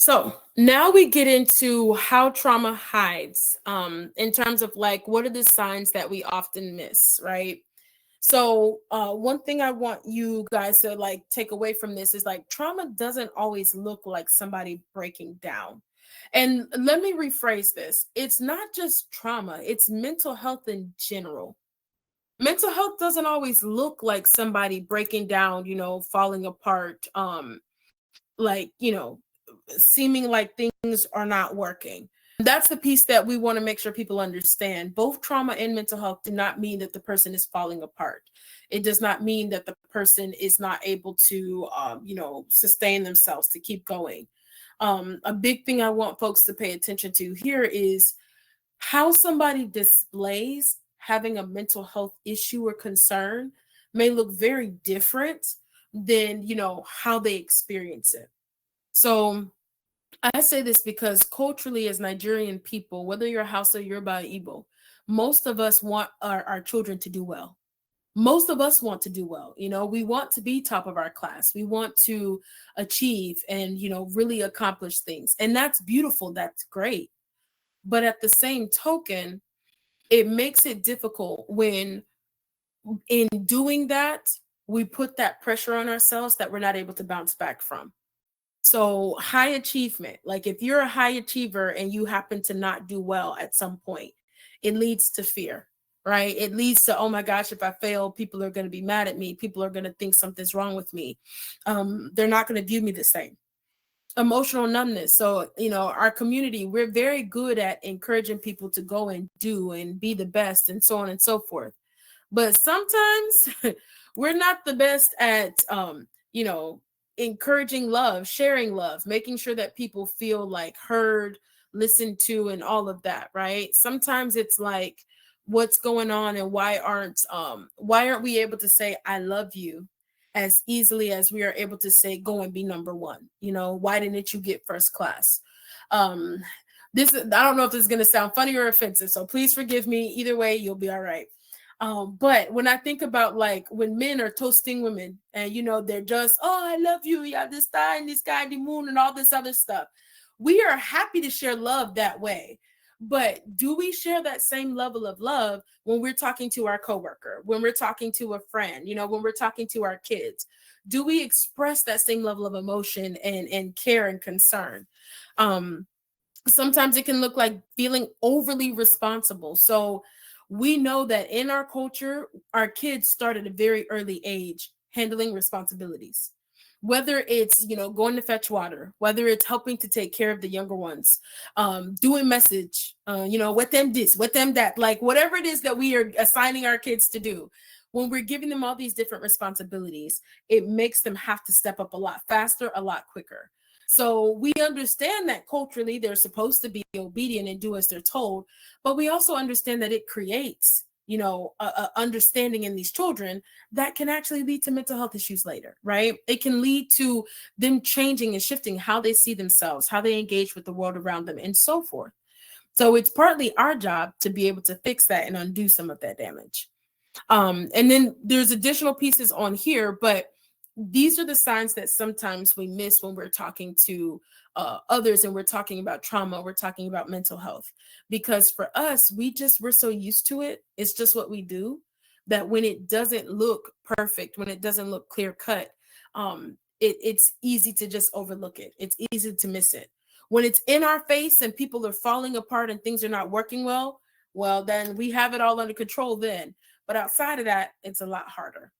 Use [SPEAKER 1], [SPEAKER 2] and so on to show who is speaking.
[SPEAKER 1] So now we get into how trauma hides, in terms of like what are the signs that we often miss, right? So one thing I want you guys to like take away from this is like trauma doesn't always look like somebody breaking down. And let me rephrase this. It's not just trauma, it's mental health in general. Mental health doesn't always look like somebody breaking down, falling apart, like, seeming like things are not working. That's the piece that we want to make sure people understand. Both trauma and mental health do not mean that the person is falling apart. It does not mean that the person is not able to, sustain themselves to keep going. A big thing I want folks to pay attention to here is how somebody displays having a mental health issue or concern may look very different than, how they experience it. So I say this because culturally, as Nigerian people, whether you're Hausa, Yoruba, or Igbo, most of us want our children to do well. Most of us want to do well. We want to be top of our class. We want to achieve and, really accomplish things. And that's beautiful. That's great. But at the same token, it makes it difficult when in doing that, we put that pressure on ourselves that we're not able to bounce back from. So high achievement, like if you're a high achiever and you happen to not do well at some point, it leads to fear, right? It leads to, oh my gosh, if I fail, people are going to be mad at me. People are going to think something's wrong with me. They're not going to view me the same. Emotional numbness. So, our community, we're very good at encouraging people to go and do and be the best and so on and so forth. But sometimes we're not the best at, encouraging love, sharing love, making sure that people feel like heard, listened to, and all of that, right? Sometimes it's like, what's going on and why aren't we able to say I love you as easily as we are able to say go and be number one? Why didn't you get first class? um this, I don't know if this is going to sound funny or offensive, so please forgive me. Either way, you'll be all right. But when I think about like when men are toasting women and they're just, oh, I love you, yeah, the star and the sky, the moon, and all this other stuff, we are happy to share love that way. But do we share that same level of love when we're talking to our coworker, when we're talking to a friend, when we're talking to our kids? Do we express that same level of emotion and care and concern? Sometimes it can look like feeling overly responsible. So we know that in our culture, our kids start at a very early age handling responsibilities. Whether it's, going to fetch water, whether it's helping to take care of the younger ones, doing message, what them this, what them that, like whatever it is that we are assigning our kids to do. When we're giving them all these different responsibilities, it makes them have to step up a lot faster, a lot quicker. So we understand that culturally they're supposed to be obedient and do as they're told, but we also understand that it creates, a understanding in these children that can actually lead to mental health issues later, right? It can lead to them changing and shifting how they see themselves, how they engage with the world around them, and so forth. So it's partly our job to be able to fix that and undo some of that damage. And then there's additional pieces on here, but these are the signs that sometimes we miss when we're talking to others and we're talking about trauma, we're talking about mental health. Because for us, we're so used to it. It's just what we do, that when it doesn't look perfect, when it doesn't look clear cut, it's easy to just overlook it. It's easy to miss it. When it's in our face and people are falling apart and things are not working well, then we have it all under control then. But outside of that, it's a lot harder.